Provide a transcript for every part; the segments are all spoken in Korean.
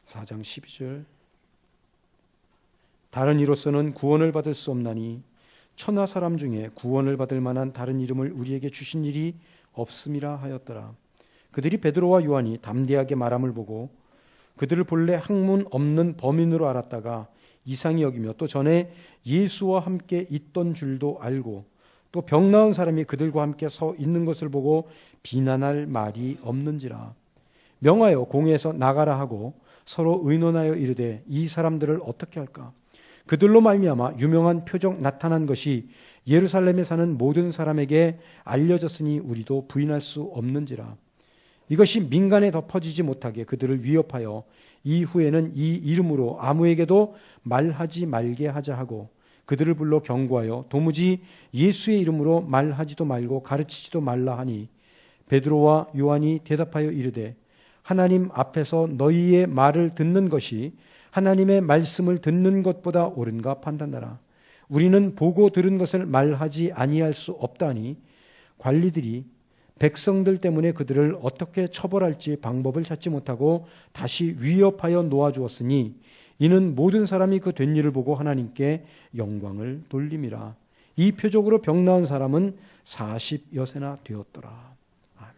4장 12절. 다른 이로서는 구원을 받을 수 없나니 천하 사람 중에 구원을 받을 만한 다른 이름을 우리에게 주신 일이 없음이라 하였더라. 그들이 베드로와 요한이 담대하게 말함을 보고 그들을 본래 학문 없는 범인으로 알았다가 이상히 여기며 또 전에 예수와 함께 있던 줄도 알고 또 병 나은 사람이 그들과 함께 서 있는 것을 보고 비난할 말이 없는지라. 명하여 공회에서 나가라 하고 서로 의논하여 이르되 이 사람들을 어떻게 할까? 그들로 말미암아 유명한 표적 나타난 것이 예루살렘에 사는 모든 사람에게 알려졌으니 우리도 부인할 수 없는지라. 이것이 민간에 더 퍼지지 못하게 그들을 위협하여 이후에는 이 이름으로 아무에게도 말하지 말게 하자 하고 그들을 불러 경고하여 도무지 예수의 이름으로 말하지도 말고 가르치지도 말라 하니 베드로와 요한이 대답하여 이르되 하나님 앞에서 너희의 말을 듣는 것이 하나님의 말씀을 듣는 것보다 옳은가 판단하라. 우리는 보고 들은 것을 말하지 아니할 수 없다니 관리들이 백성들 때문에 그들을 어떻게 처벌할지 방법을 찾지 못하고 다시 위협하여 놓아주었으니 이는 모든 사람이 그 된 일을 보고 하나님께 영광을 돌림이라. 이 표적으로 병 나은 사람은 40여세나 되었더라. 아멘.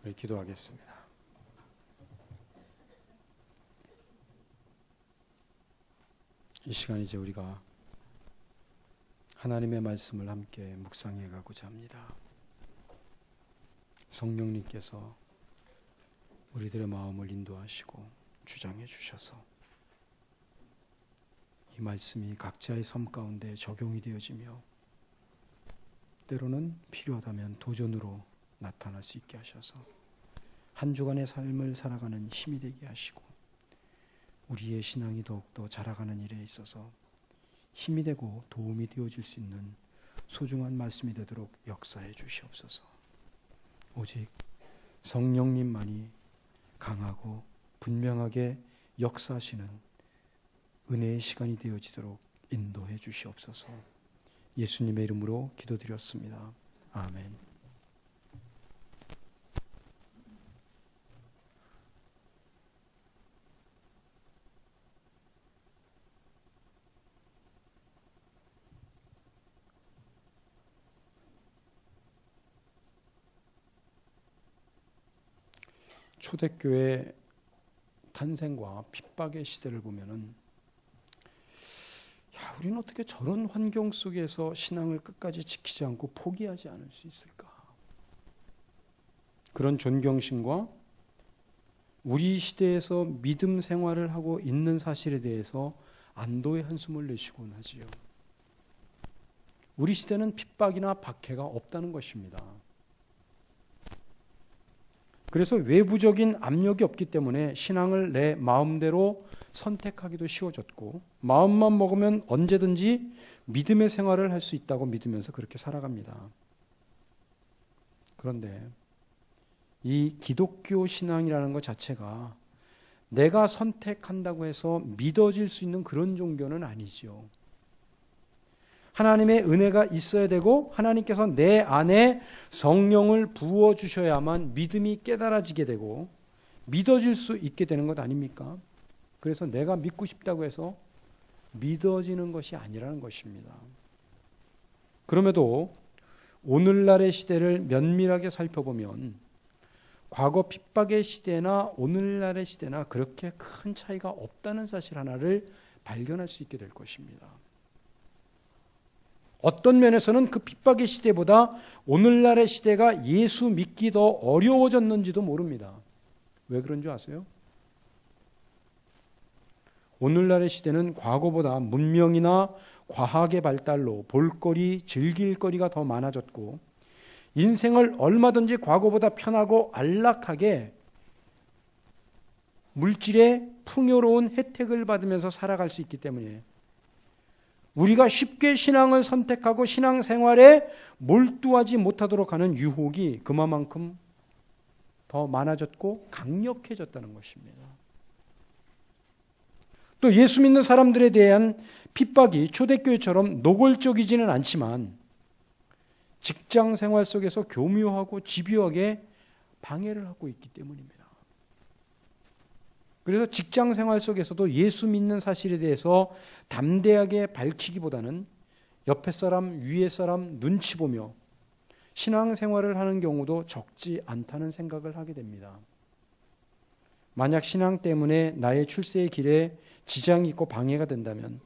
우리 기도하겠습니다. 이 시간 이제 우리가 하나님의 말씀을 함께 묵상해 가고자 합니다. 성령님께서 우리들의 마음을 인도하시고 주장해 주셔서 이 말씀이 각자의 삶 가운데 적용이 되어지며 때로는 필요하다면 도전으로 나타날 수 있게 하셔서 한 주간의 삶을 살아가는 힘이 되게 하시고 우리의 신앙이 더욱더 자라가는 일에 있어서 힘이 되고 도움이 되어질 수 있는 소중한 말씀이 되도록 역사해 주시옵소서. 오직 성령님만이 강하고 분명하게 역사하시는 은혜의 시간이 되어지도록 인도해 주시옵소서. 예수님의 이름으로 기도드렸습니다. 아멘. 초대교회 탄생과 핍박의 시대를 보면은 우리는 어떻게 저런 환경 속에서 신앙을 끝까지 지키지 않고 포기하지 않을 수 있을까? 그런 존경심과 우리 시대에서 믿음 생활을 하고 있는 사실에 대해서 안도의 한숨을 내쉬곤 하지요. 우리 시대는 핍박이나 박해가 없다는 것입니다. 그래서 외부적인 압력이 없기 때문에 신앙을 내 마음대로 선택하기도 쉬워졌고 마음만 먹으면 언제든지 믿음의 생활을 할 수 있다고 믿으면서 그렇게 살아갑니다. 그런데 이 기독교 신앙이라는 것 자체가 내가 선택한다고 해서 믿어질 수 있는 그런 종교는 아니죠. 하나님의 은혜가 있어야 되고 하나님께서 내 안에 성령을 부어주셔야만 믿음이 깨달아지게 되고 믿어질 수 있게 되는 것 아닙니까? 그래서 내가 믿고 싶다고 해서 믿어지는 것이 아니라는 것입니다. 그럼에도 오늘날의 시대를 면밀하게 살펴보면 과거 핍박의 시대나 오늘날의 시대나 그렇게 큰 차이가 없다는 사실 하나를 발견할 수 있게 될 것입니다. 어떤 면에서는 그 핍박의 시대보다 오늘날의 시대가 예수 믿기 더 어려워졌는지도 모릅니다. 왜 그런 줄 아세요? 오늘날의 시대는 과거보다 문명이나 과학의 발달로 볼거리, 즐길 거리가 더 많아졌고 인생을 얼마든지 과거보다 편하고 안락하게 물질의 풍요로운 혜택을 받으면서 살아갈 수 있기 때문에 우리가 쉽게 신앙을 선택하고 신앙생활에 몰두하지 못하도록 하는 유혹이 그만큼 더 많아졌고 강력해졌다는 것입니다. 또 예수 믿는 사람들에 대한 핍박이 초대교회처럼 노골적이지는 않지만 직장 생활 속에서 교묘하고 집요하게 방해를 하고 있기 때문입니다. 그래서 직장 생활 속에서도 예수 믿는 사실에 대해서 담대하게 밝히기보다는 옆에 사람, 위에 사람 눈치 보며 신앙 생활을 하는 경우도 적지 않다는 생각을 하게 됩니다. 만약 신앙 때문에 나의 출세의 길에 지장이 있고 방해가 된다면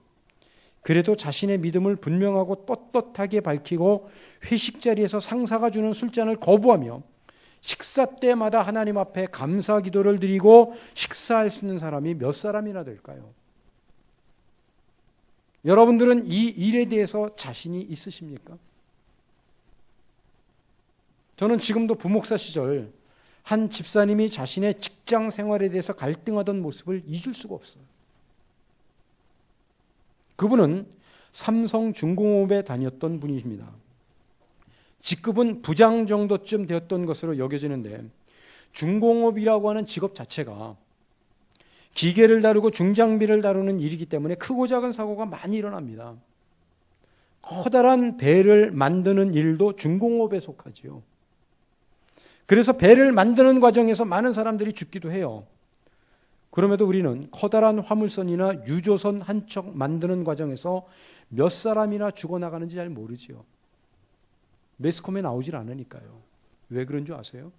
그래도 자신의 믿음을 분명하고 떳떳하게 밝히고 회식 자리에서 상사가 주는 술잔을 거부하며 식사 때마다 하나님 앞에 감사 기도를 드리고 식사할 수 있는 사람이 몇 사람이나 될까요? 여러분들은 이 일에 대해서 자신이 있으십니까? 저는 지금도 부목사 시절 한 집사님이 자신의 직장 생활에 대해서 갈등하던 모습을 잊을 수가 없어요. 그분은 삼성중공업에 다녔던 분이십니다. 직급은 부장 정도쯤 되었던 것으로 여겨지는데 중공업이라고 하는 직업 자체가 기계를 다루고 중장비를 다루는 일이기 때문에 크고 작은 사고가 많이 일어납니다. 커다란 배를 만드는 일도 중공업에 속하지요. 그래서 배를 만드는 과정에서 많은 사람들이 죽기도 해요. 그럼에도 우리는 커다란 화물선이나 유조선 한 척 만드는 과정에서 몇 사람이나 죽어나가는지 잘 모르지요. 매스컴에 나오질 않으니까요. 왜 그런 줄 아세요?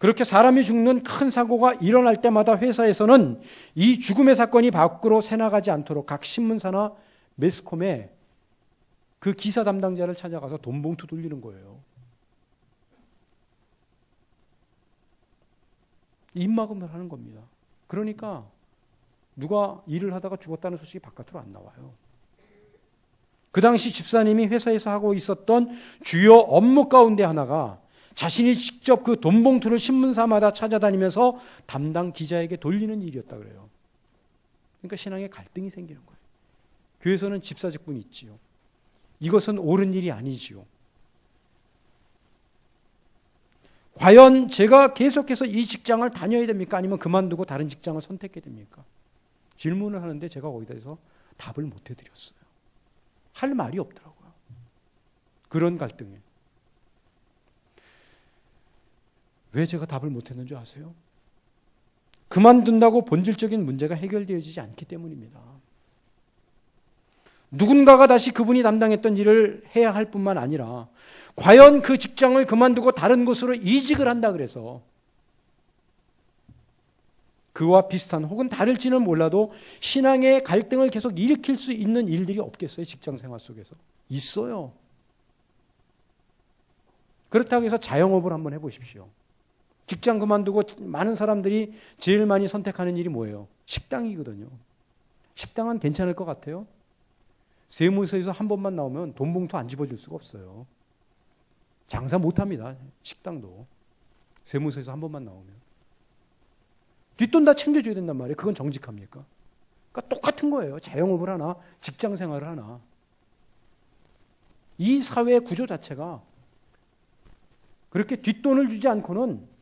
그렇게 사람이 죽는 큰 사고가 일어날 때마다 회사에서는 이 죽음의 사건이 밖으로 새나가지 않도록 각 신문사나 매스컴에 그 기사 담당자를 찾아가서 돈 봉투 돌리는 거예요. 입막음을 하는 겁니다. 그러니까 누가 일을 하다가 죽었다는 소식이 바깥으로 안 나와요. 그 당시 집사님이 회사에서 하고 있었던 주요 업무 가운데 하나가 자신이 직접 그 돈 봉투를 신문사마다 찾아다니면서 담당 기자에게 돌리는 일이었다 그래요. 그러니까 신앙에 갈등이 생기는 거예요. 교회에서는 집사 직분이 있지요. 이것은 옳은 일이 아니지요. 과연 제가 계속해서 이 직장을 다녀야 됩니까? 아니면 그만두고 다른 직장을 선택해야 됩니까? 질문을 하는데 제가 거기다서 답을 못 해드렸어요. 할 말이 없더라고요. 그런 갈등에. 왜 제가 답을 못했는 줄 아세요? 그만둔다고 본질적인 문제가 해결되어지지 않기 때문입니다. 누군가가 다시 그분이 담당했던 일을 해야 할 뿐만 아니라 과연 그 직장을 그만두고 다른 곳으로 이직을 한다 그래서 그와 비슷한 혹은 다를지는 몰라도 신앙의 갈등을 계속 일으킬 수 있는 일들이 없겠어요? 직장 생활 속에서. 있어요. 그렇다고 해서 자영업을 한번 해보십시오. 직장 그만두고 많은 사람들이 제일 많이 선택하는 일이 뭐예요? 식당이거든요. 식당은 괜찮을 것 같아요. 세무서에서 한 번만 나오면 돈 봉투 안 집어줄 수가 없어요. 장사 못합니다. 식당도. 세무서에서 한 번만 나오면. 뒷돈 다 챙겨줘야 된단 말이에요. 그건 정직합니까? 그러니까 똑같은 거예요. 자영업을 하나 직장 생활을 하나. 이 사회 구조 자체가 그렇게 뒷돈을 주지 않고는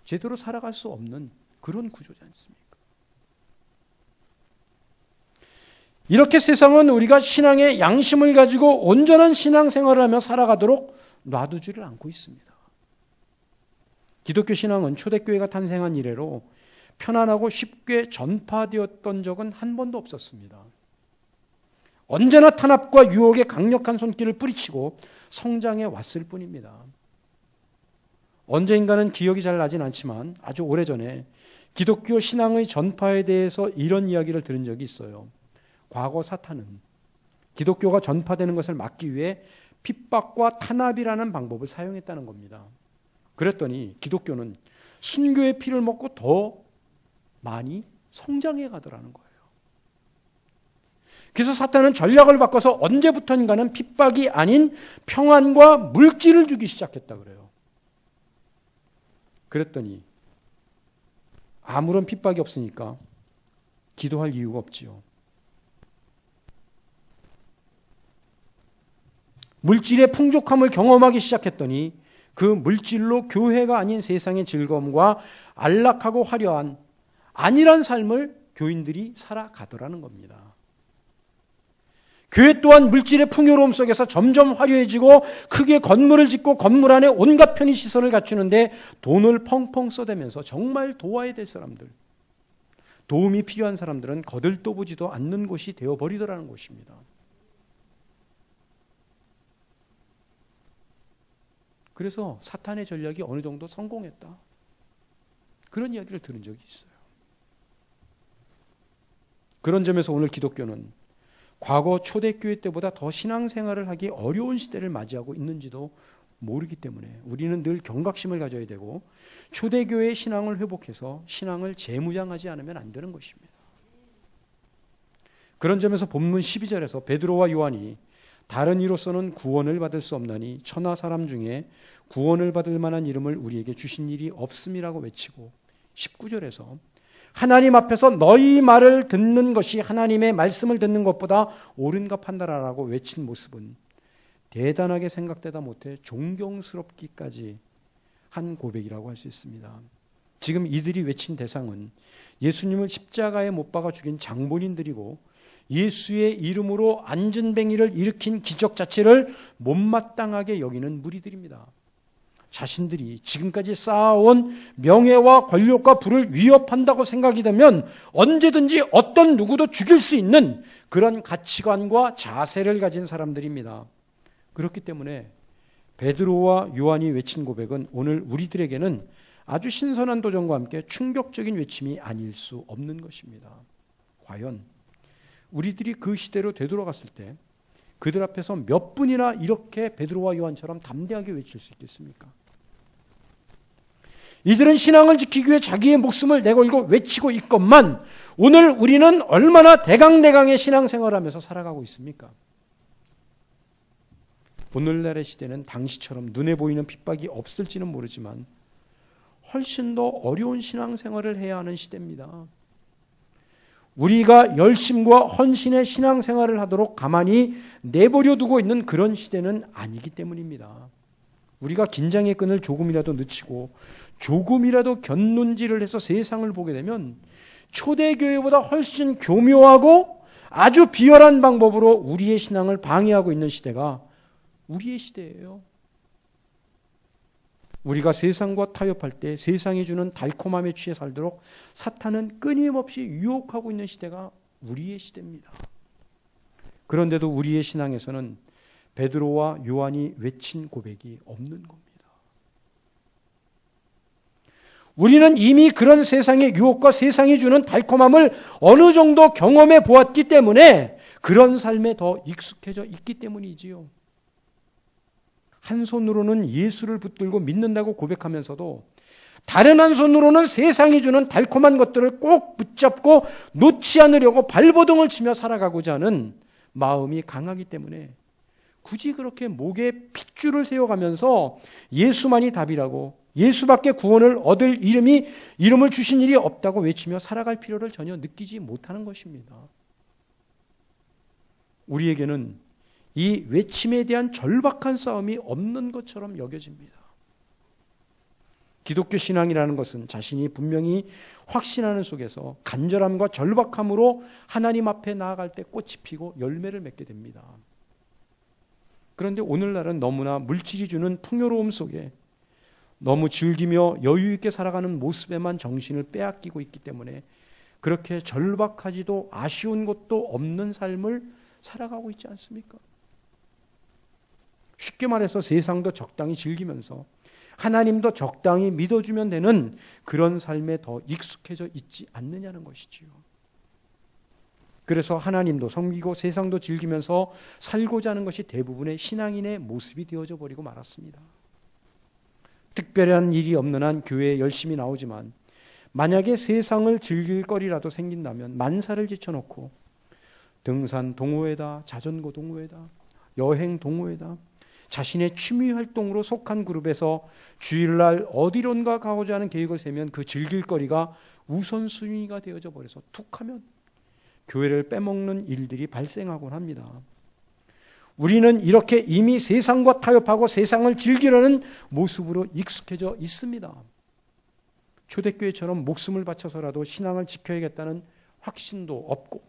제대로 살아갈 수 없는 그런 구조지 않습니까? 이렇게 세상은 우리가 신앙의 양심을 가지고 온전한 신앙생활을 하며 살아가도록 놔두지를 않고 있습니다. 기독교 신앙은 초대교회가 탄생한 이래로 편안하고 쉽게 전파되었던 적은 한 번도 없었습니다. 언제나 탄압과 유혹의 강력한 손길을 뿌리치고 성장해 왔을 뿐입니다. 언제인가는 기억이 잘 나진 않지만 아주 오래전에 기독교 신앙의 전파에 대해서 이런 이야기를 들은 적이 있어요. 과거 사탄은 기독교가 전파되는 것을 막기 위해 핍박과 탄압이라는 방법을 사용했다는 겁니다. 그랬더니 기독교는 순교의 피를 먹고 더 많이 성장해 가더라는 거예요. 그래서 사탄은 전략을 바꿔서 언제부턴가는 핍박이 아닌 평안과 물질을 주기 시작했다 그래요. 그랬더니 아무런 핍박이 없으니까 기도할 이유가 없지요. 물질의 풍족함을 경험하기 시작했더니 그 물질로 교회가 아닌 세상의 즐거움과 안락하고 화려한 안일한 삶을 교인들이 살아가더라는 겁니다. 교회 또한 물질의 풍요로움 속에서 점점 화려해지고 크게 건물을 짓고 건물 안에 온갖 편의시설을 갖추는데 돈을 펑펑 쏟아내면서 정말 도와야 될 사람들, 도움이 필요한 사람들은 거들떠보지도 않는 곳이 되어버리더라는 것입니다. 그래서 사탄의 전략이 어느 정도 성공했다. 그런 이야기를 들은 적이 있어요. 그런 점에서 오늘 기독교는 과거 초대교회 때보다 더 신앙생활을 하기 어려운 시대를 맞이하고 있는지도 모르기 때문에 우리는 늘 경각심을 가져야 되고 초대교회의 신앙을 회복해서 신앙을 재무장하지 않으면 안 되는 것입니다. 그런 점에서 본문 12절에서 베드로와 요한이 다른 이로서는 구원을 받을 수 없나니 천하 사람 중에 구원을 받을 만한 이름을 우리에게 주신 일이 없음이라고 외치고 19절에서 하나님 앞에서 너희 말을 듣는 것이 하나님의 말씀을 듣는 것보다 옳은가 판단하라고 외친 모습은 대단하게 생각되다 못해 존경스럽기까지 한 고백이라고 할 수 있습니다. 지금 이들이 외친 대상은 예수님을 십자가에 못 박아 죽인 장본인들이고 예수의 이름으로 안전뱅이를 일으킨 기적 자체를 못마땅하게 여기는 무리들입니다. 자신들이 지금까지 쌓아온 명예와 권력과 부를 위협한다고 생각이 되면 언제든지 어떤 누구도 죽일 수 있는 그런 가치관과 자세를 가진 사람들입니다. 그렇기 때문에 베드로와 요한이 외친 고백은 오늘 우리들에게는 아주 신선한 도전과 함께 충격적인 외침이 아닐 수 없는 것입니다. 과연 우리들이 그 시대로 되돌아갔을 때 그들 앞에서 몇 분이나 이렇게 베드로와 요한처럼 담대하게 외칠 수 있겠습니까? 이들은 신앙을 지키기 위해 자기의 목숨을 내걸고 외치고 있건만 오늘 우리는 얼마나 대강대강의 신앙생활을 하면서 살아가고 있습니까? 오늘날의 시대는 당시처럼 눈에 보이는 핍박이 없을지는 모르지만 훨씬 더 어려운 신앙생활을 해야 하는 시대입니다. 우리가 열심과 헌신의 신앙생활을 하도록 가만히 내버려 두고 있는 그런 시대는 아니기 때문입니다. 우리가 긴장의 끈을 조금이라도 늦추고 조금이라도 곁눈질을 해서 세상을 보게 되면 초대교회보다 훨씬 교묘하고 아주 비열한 방법으로 우리의 신앙을 방해하고 있는 시대가 우리의 시대예요. 우리가 세상과 타협할 때 세상이 주는 달콤함에 취해 살도록 사탄은 끊임없이 유혹하고 있는 시대가 우리의 시대입니다. 그런데도 우리의 신앙에서는 베드로와 요한이 외친 고백이 없는 겁니다. 우리는 이미 그런 세상의 유혹과 세상이 주는 달콤함을 어느 정도 경험해 보았기 때문에 그런 삶에 더 익숙해져 있기 때문이지요. 한 손으로는 예수를 붙들고 믿는다고 고백하면서도 다른 한 손으로는 세상이 주는 달콤한 것들을 꼭 붙잡고 놓지 않으려고 발버둥을 치며 살아가고자 하는 마음이 강하기 때문에 굳이 그렇게 목에 핏줄을 세워가면서 예수만이 답이라고 예수밖에 구원을 얻을 이름을 주신 일이 없다고 외치며 살아갈 필요를 전혀 느끼지 못하는 것입니다. 우리에게는 이 외침에 대한 절박한 싸움이 없는 것처럼 여겨집니다. 기독교 신앙이라는 것은 자신이 분명히 확신하는 속에서 간절함과 절박함으로 하나님 앞에 나아갈 때 꽃이 피고 열매를 맺게 됩니다. 그런데 오늘날은 너무나 물질이 주는 풍요로움 속에 너무 즐기며 여유 있게 살아가는 모습에만 정신을 빼앗기고 있기 때문에 그렇게 절박하지도 아쉬운 것도 없는 삶을 살아가고 있지 않습니까? 쉽게 말해서 세상도 적당히 즐기면서 하나님도 적당히 믿어주면 되는 그런 삶에 더 익숙해져 있지 않느냐는 것이지요. 그래서 하나님도 섬기고 세상도 즐기면서 살고자 하는 것이 대부분의 신앙인의 모습이 되어져 버리고 말았습니다. 특별한 일이 없는 한 교회에 열심히 나오지만 만약에 세상을 즐길 거리라도 생긴다면 만사를 제쳐놓고 등산 동호회다, 자전거 동호회다, 여행 동호회다, 자신의 취미 활동으로 속한 그룹에서 주일날 어디론가 가고자 하는 계획을 세면 그 즐길 거리가 우선순위가 되어져 버려서 툭하면 교회를 빼먹는 일들이 발생하곤 합니다. 우리는 이렇게 이미 세상과 타협하고 세상을 즐기려는 모습으로 익숙해져 있습니다. 초대교회처럼 목숨을 바쳐서라도 신앙을 지켜야겠다는 확신도 없고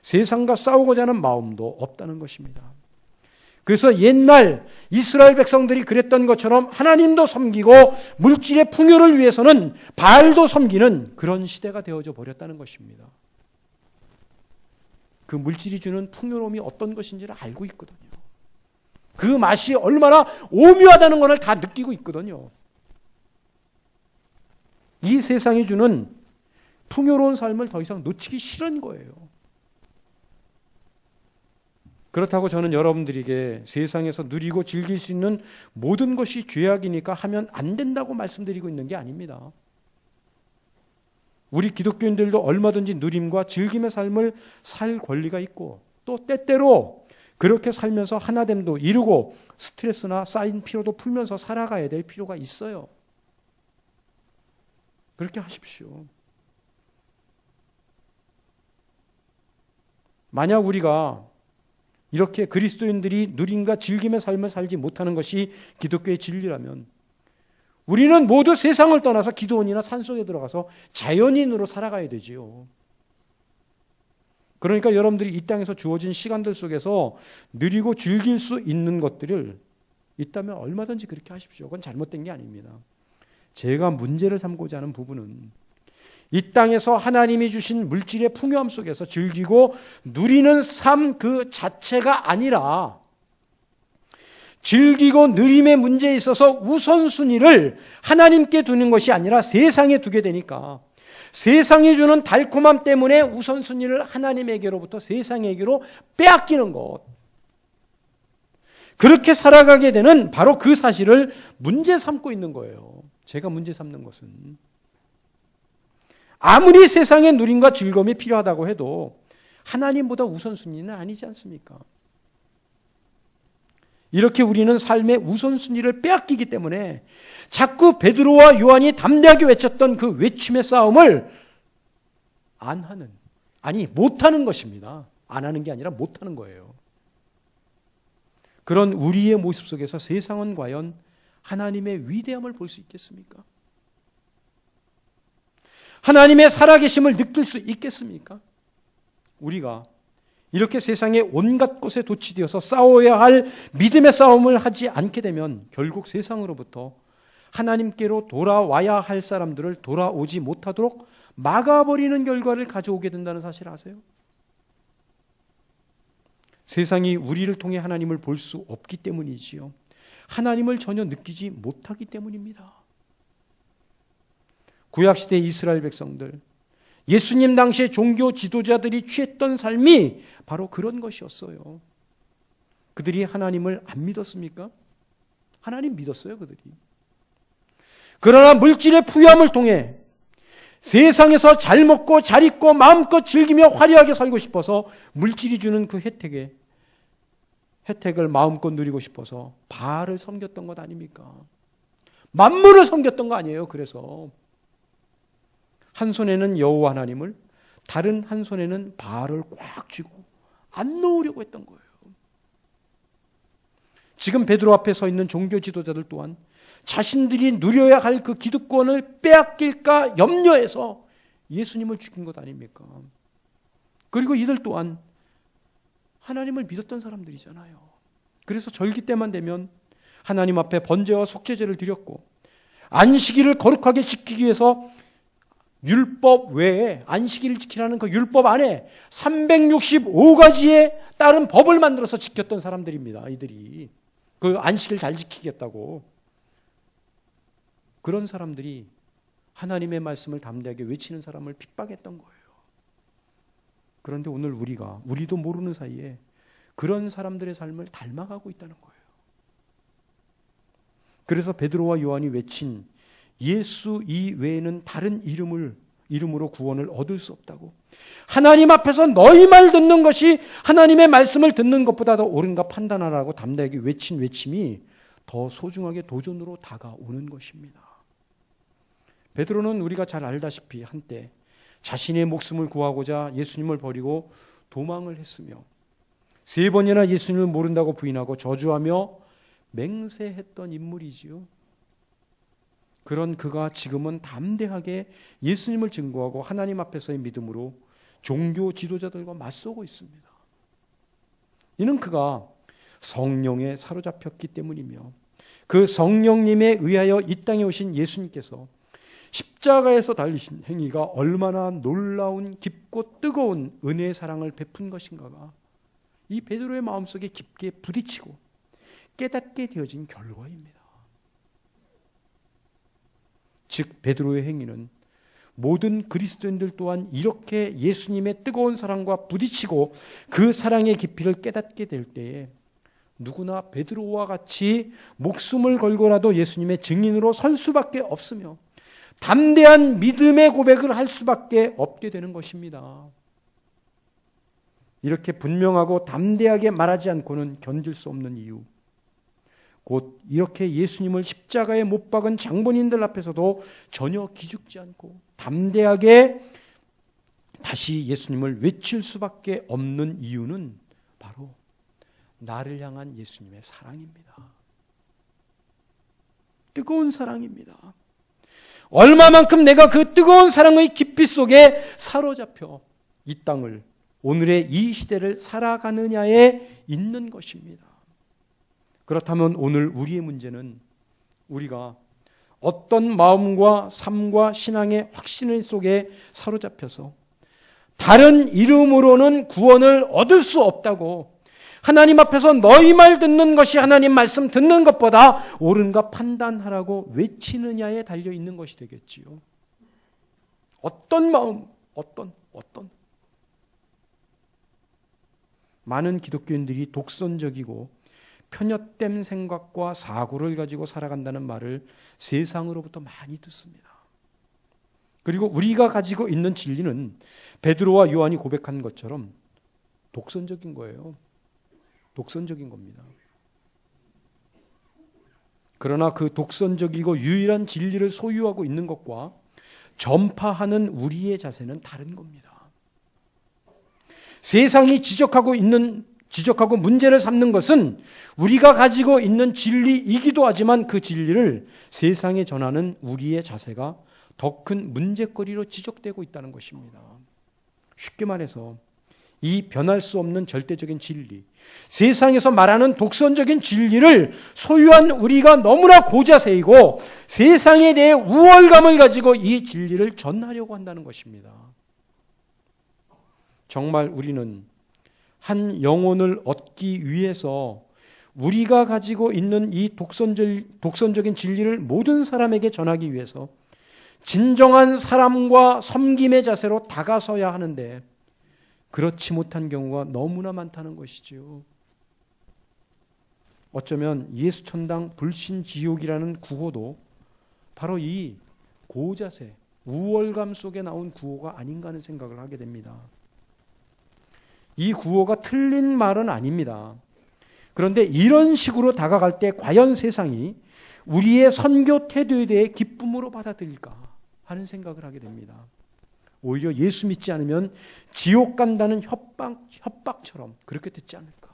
세상과 싸우고자 하는 마음도 없다는 것입니다. 그래서 옛날 이스라엘 백성들이 그랬던 것처럼 하나님도 섬기고 물질의 풍요를 위해서는 바알도 섬기는 그런 시대가 되어져 버렸다는 것입니다. 그 물질이 주는 풍요로움이 어떤 것인지를 알고 있거든요. 그 맛이 얼마나 오묘하다는 것을 다 느끼고 있거든요. 이 세상이 주는 풍요로운 삶을 더 이상 놓치기 싫은 거예요. 그렇다고 저는 여러분들에게 세상에서 누리고 즐길 수 있는 모든 것이 죄악이니까 하면 안 된다고 말씀드리고 있는 게 아닙니다. 우리 기독교인들도 얼마든지 누림과 즐김의 삶을 살 권리가 있고 또 때때로 그렇게 살면서 하나됨도 이루고 스트레스나 쌓인 피로도 풀면서 살아가야 될 필요가 있어요. 그렇게 하십시오. 만약 우리가 이렇게 그리스도인들이 누림과 즐김의 삶을 살지 못하는 것이 기독교의 진리라면 우리는 모두 세상을 떠나서 기도원이나 산속에 들어가서 자연인으로 살아가야 되지요. 그러니까 여러분들이 이 땅에서 주어진 시간들 속에서 누리고 즐길 수 있는 것들을 있다면 얼마든지 그렇게 하십시오. 그건 잘못된 게 아닙니다. 제가 문제를 삼고자 하는 부분은 이 땅에서 하나님이 주신 물질의 풍요함 속에서 즐기고 누리는 삶 그 자체가 아니라 즐기고 누림의 문제에 있어서 우선순위를 하나님께 두는 것이 아니라 세상에 두게 되니까 세상이 주는 달콤함 때문에 우선순위를 하나님에게로부터 세상에게로 빼앗기는 것. 그렇게 살아가게 되는 바로 그 사실을 문제 삼고 있는 거예요. 제가 문제 삼는 것은 아무리 세상의 누림과 즐거움이 필요하다고 해도 하나님보다 우선순위는 아니지 않습니까? 이렇게 우리는 삶의 우선순위를 빼앗기기 때문에 자꾸 베드로와 요한이 담대하게 외쳤던 그 외침의 싸움을 안 하는, 아니 못하는 것입니다. 안 하는 게 아니라 못하는 거예요. 그런 우리의 모습 속에서 세상은 과연 하나님의 위대함을 볼 수 있겠습니까? 하나님의 살아계심을 느낄 수 있겠습니까? 우리가 이렇게 세상의 온갖 곳에 도취되어서 싸워야 할 믿음의 싸움을 하지 않게 되면 결국 세상으로부터 하나님께로 돌아와야 할 사람들을 돌아오지 못하도록 막아버리는 결과를 가져오게 된다는 사실 아세요? 세상이 우리를 통해 하나님을 볼 수 없기 때문이지요. 하나님을 전혀 느끼지 못하기 때문입니다. 구약시대 이스라엘 백성들, 예수님 당시의 종교 지도자들이 취했던 삶이 바로 그런 것이었어요. 그들이 하나님을 안 믿었습니까? 하나님 믿었어요, 그들이. 그러나 물질의 부유함을 통해 세상에서 잘 먹고 잘 입고 마음껏 즐기며 화려하게 살고 싶어서 물질이 주는 그 혜택을 마음껏 누리고 싶어서 바알을 섬겼던 것 아닙니까? 만물을 섬겼던 거 아니에요. 그래서 한 손에는 여호와 하나님을, 다른 한 손에는 바알을 꽉 쥐고 안 놓으려고 했던 거예요. 지금 베드로 앞에 서 있는 종교 지도자들 또한 자신들이 누려야 할 그 기득권을 빼앗길까 염려해서 예수님을 죽인 것 아닙니까? 그리고 이들 또한 하나님을 믿었던 사람들이잖아요. 그래서 절기 때만 되면 하나님 앞에 번제와 속죄제를 드렸고 안식일을 거룩하게 지키기 위해서 율법 외에 안식일을 지키라는 그 율법 안에 365가지에 따른 법을 만들어서 지켰던 사람들입니다. 이들이 그 안식일 잘 지키겠다고. 그런 사람들이 하나님의 말씀을 담대하게 외치는 사람을 핍박했던 거예요. 그런데 오늘 우리도 모르는 사이에 그런 사람들의 삶을 닮아가고 있다는 거예요. 그래서 베드로와 요한이 외친 예수 이외에는 다른 이름으로 구원을 얻을 수 없다고. 하나님 앞에서 너희 말 듣는 것이 하나님의 말씀을 듣는 것보다 더 옳은가 판단하라고 담대하게 외친 외침이 더 소중하게 도전으로 다가오는 것입니다. 베드로는 우리가 잘 알다시피 한때 자신의 목숨을 구하고자 예수님을 버리고 도망을 했으며 3번이나 예수님을 모른다고 부인하고 저주하며 맹세했던 인물이지요. 그런 그가 지금은 담대하게 예수님을 증거하고 하나님 앞에서의 믿음으로 종교 지도자들과 맞서고 있습니다. 이는 그가 성령에 사로잡혔기 때문이며 그 성령님에 의하여 이 땅에 오신 예수님께서 십자가에서 달리신 행위가 얼마나 놀라운 깊고 뜨거운 은혜의 사랑을 베푼 것인가가 이 베드로의 마음속에 깊게 부딪히고 깨닫게 되어진 결과입니다. 즉 베드로의 행위는 모든 그리스도인들 또한 이렇게 예수님의 뜨거운 사랑과 부딪히고 그 사랑의 깊이를 깨닫게 될 때에 누구나 베드로와 같이 목숨을 걸고라도 예수님의 증인으로 설 수밖에 없으며 담대한 믿음의 고백을 할 수밖에 없게 되는 것입니다. 이렇게 분명하고 담대하게 말하지 않고는 견딜 수 없는 이유, 곧 이렇게 예수님을 십자가에 못 박은 장본인들 앞에서도 전혀 기죽지 않고 담대하게 다시 예수님을 외칠 수밖에 없는 이유는 바로 나를 향한 예수님의 사랑입니다. 뜨거운 사랑입니다. 얼마만큼 내가 그 뜨거운 사랑의 깊이 속에 사로잡혀 이 땅을, 오늘의 이 시대를 살아가느냐에 있는 것입니다. 그렇다면 오늘 우리의 문제는 우리가 어떤 마음과 삶과 신앙의 확신 속에 사로잡혀서 다른 이름으로는 구원을 얻을 수 없다고 하나님 앞에서 너희 말 듣는 것이 하나님 말씀 듣는 것보다 옳은가 판단하라고 외치느냐에 달려 있는 것이 되겠지요. 어떤 마음, 어떤 많은 기독교인들이 독선적이고 편협된 생각과 사고를 가지고 살아간다는 말을 세상으로부터 많이 듣습니다. 그리고 우리가 가지고 있는 진리는 베드로와 요한이 고백한 것처럼 독선적인 거예요. 독선적인 겁니다. 그러나 그 독선적이고 유일한 진리를 소유하고 있는 것과 전파하는 우리의 자세는 다른 겁니다. 세상이 지적하고 문제를 삼는 것은 우리가 가지고 있는 진리이기도 하지만 그 진리를 세상에 전하는 우리의 자세가 더 큰 문제거리로 지적되고 있다는 것입니다. 쉽게 말해서 이 변할 수 없는 절대적인 진리, 세상에서 말하는 독선적인 진리를 소유한 우리가 너무나 고자세이고 세상에 대해 우월감을 가지고 이 진리를 전하려고 한다는 것입니다. 정말 우리는 한 영혼을 얻기 위해서 우리가 가지고 있는 이 독선적인 진리를 모든 사람에게 전하기 위해서 진정한 사람과 섬김의 자세로 다가서야 하는데 그렇지 못한 경우가 너무나 많다는 것이지요. 어쩌면 예수천당 불신지옥이라는 구호도 바로 이 고자세, 우월감 속에 나온 구호가 아닌가 하는 생각을 하게 됩니다. 이 구호가 틀린 말은 아닙니다. 그런데 이런 식으로 다가갈 때 과연 세상이 우리의 선교 태도에 대해 기쁨으로 받아들일까 하는 생각을 하게 됩니다. 오히려 예수 믿지 않으면 지옥 간다는 협박처럼 그렇게 듣지 않을까.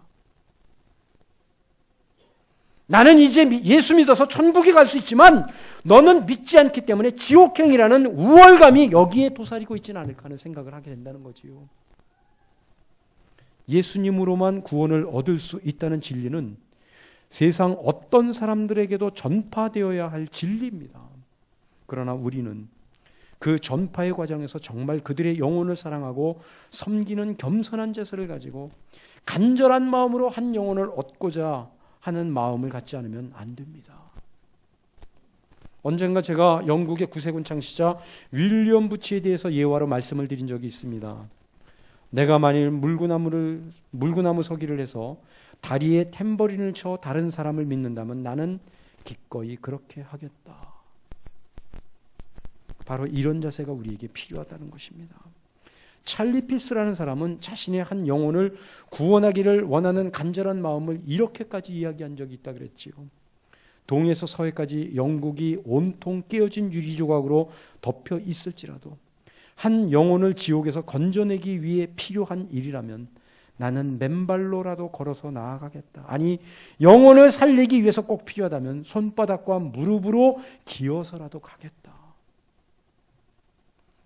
나는 이제 예수 믿어서 천국에 갈 수 있지만 너는 믿지 않기 때문에 지옥행이라는 우월감이 여기에 도사리고 있지는 않을까 하는 생각을 하게 된다는 거지요. 예수님으로만 구원을 얻을 수 있다는 진리는 세상 어떤 사람들에게도 전파되어야 할 진리입니다. 그러나 우리는 그 전파의 과정에서 정말 그들의 영혼을 사랑하고 섬기는 겸손한 자세를 가지고 간절한 마음으로 한 영혼을 얻고자 하는 마음을 갖지 않으면 안 됩니다. 언젠가 제가 영국의 구세군 창시자 윌리엄 부치에 대해서 예화로 말씀을 드린 적이 있습니다. 내가 만일 물구나무 서기를 해서 다리에 탬버린을 쳐 다른 사람을 믿는다면 나는 기꺼이 그렇게 하겠다. 바로 이런 자세가 우리에게 필요하다는 것입니다. 찰리 필스라는 사람은 자신의 한 영혼을 구원하기를 원하는 간절한 마음을 이렇게까지 이야기한 적이 있다 그랬지요. 동에서 서해까지 영국이 온통 깨어진 유리 조각으로 덮여 있을지라도 한 영혼을 지옥에서 건져내기 위해 필요한 일이라면 나는 맨발로라도 걸어서 나아가겠다. 아니, 영혼을 살리기 위해서 꼭 필요하다면 손바닥과 무릎으로 기어서라도 가겠다.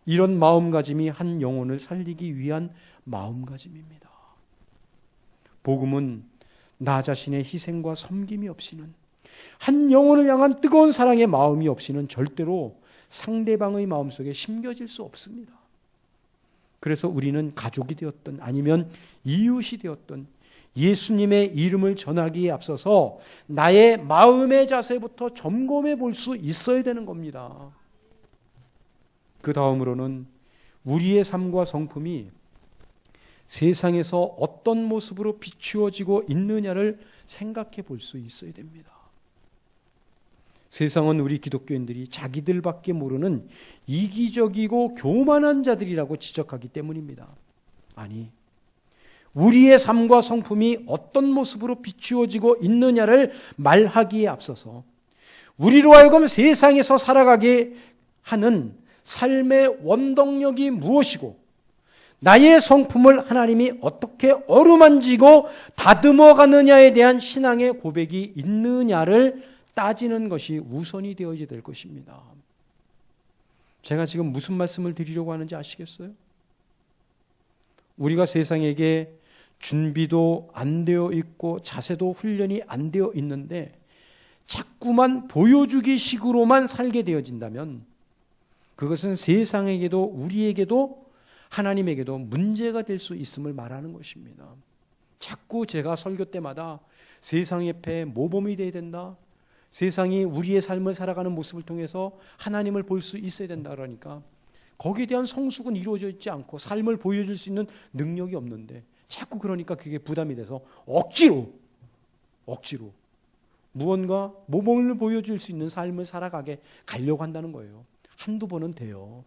이런 마음가짐이 한 영혼을 살리기 위한 마음가짐입니다. 복음은 나 자신의 희생과 섬김이 없이는, 한 영혼을 향한 뜨거운 사랑의 마음이 없이는 절대로 상대방의 마음속에 심겨질 수 없습니다. 그래서 우리는 가족이 되었든 아니면 이웃이 되었든 예수님의 이름을 전하기에 앞서서 나의 마음의 자세부터 점검해 볼 수 있어야 되는 겁니다. 그 다음으로는 우리의 삶과 성품이 세상에서 어떤 모습으로 비추어지고 있느냐를 생각해 볼 수 있어야 됩니다. 세상은 우리 기독교인들이 자기들밖에 모르는 이기적이고 교만한 자들이라고 지적하기 때문입니다. 아니, 우리의 삶과 성품이 어떤 모습으로 비추어지고 있느냐를 말하기에 앞서서 우리로 하여금 세상에서 살아가게 하는 삶의 원동력이 무엇이고 나의 성품을 하나님이 어떻게 어루만지고 다듬어 가느냐에 대한 신앙의 고백이 있느냐를 따지는 것이 우선이 되어야 될 것입니다. 제가 지금 무슨 말씀을 드리려고 하는지 아시겠어요? 우리가 세상에게 준비도 안 되어 있고 자세도 훈련이 안 되어 있는데 자꾸만 보여주기 식으로만 살게 되어진다면 그것은 세상에게도 우리에게도 하나님에게도 문제가 될 수 있음을 말하는 것입니다. 자꾸 제가 설교 때마다 세상 옆에 모범이 돼야 된다. 세상이 우리의 삶을 살아가는 모습을 통해서 하나님을 볼 수 있어야 된다 그러니까 거기에 대한 성숙은 이루어져 있지 않고 삶을 보여줄 수 있는 능력이 없는데 자꾸 그러니까 그게 부담이 돼서 억지로 무언가 모범을 보여줄 수 있는 삶을 살아가게 가려고 한다는 거예요. 한두 번은 돼요.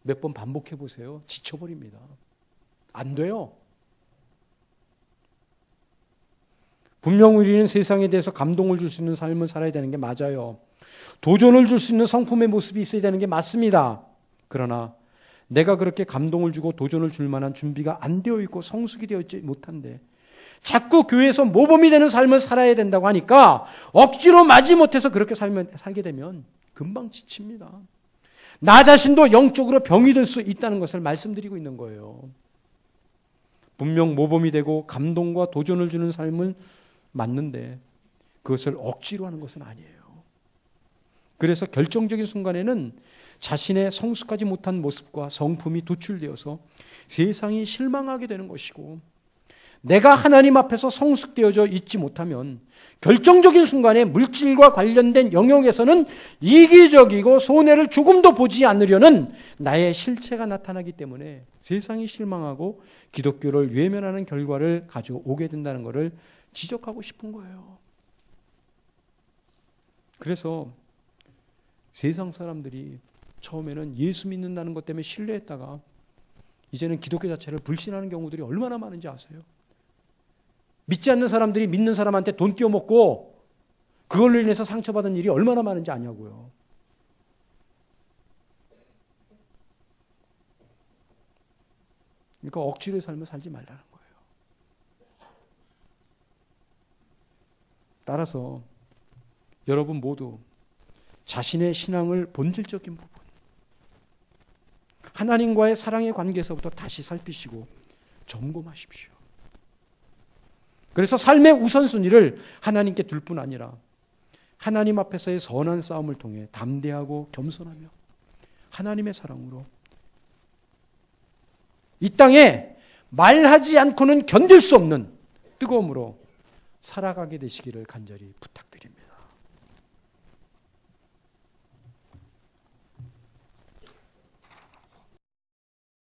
몇 번 반복해 보세요. 지쳐버립니다. 안 돼요. 분명 우리는 세상에 대해서 감동을 줄 수 있는 삶을 살아야 되는 게 맞아요. 도전을 줄 수 있는 성품의 모습이 있어야 되는 게 맞습니다. 그러나 내가 그렇게 감동을 주고 도전을 줄 만한 준비가 안 되어 있고 성숙이 되어 있지 못한데 자꾸 교회에서 모범이 되는 삶을 살아야 된다고 하니까 억지로 마지못해서 그렇게 살게 되면 금방 지칩니다. 나 자신도 영적으로 병이 될 수 있다는 것을 말씀드리고 있는 거예요. 분명 모범이 되고 감동과 도전을 주는 삶은 맞는데 그것을 억지로 하는 것은 아니에요. 그래서 결정적인 순간에는 자신의 성숙하지 못한 모습과 성품이 도출되어서 세상이 실망하게 되는 것이고 내가 하나님 앞에서 성숙되어져 있지 못하면 결정적인 순간에 물질과 관련된 영역에서는 이기적이고 손해를 조금도 보지 않으려는 나의 실체가 나타나기 때문에 세상이 실망하고 기독교를 외면하는 결과를 가져오게 된다는 것을 지적하고 싶은 거예요. 그래서 세상 사람들이 처음에는 예수 믿는다는 것 때문에 신뢰했다가 이제는 기독교 자체를 불신하는 경우들이 얼마나 많은지 아세요? 믿지 않는 사람들이 믿는 사람한테 돈 띄워먹고 그걸로 인해서 상처받은 일이 얼마나 많은지 아냐고요. 그러니까 억지로의 삶을 살지 말라는 거예요. 따라서 여러분 모두 자신의 신앙을 본질적인 부분, 하나님과의 사랑의 관계에서부터 다시 살피시고 점검하십시오. 그래서 삶의 우선순위를 하나님께 둘 뿐 아니라 하나님 앞에서의 선한 싸움을 통해 담대하고 겸손하며 하나님의 사랑으로 이 땅에 말하지 않고는 견딜 수 없는 뜨거움으로 살아가게 되시기를 간절히 부탁드립니다.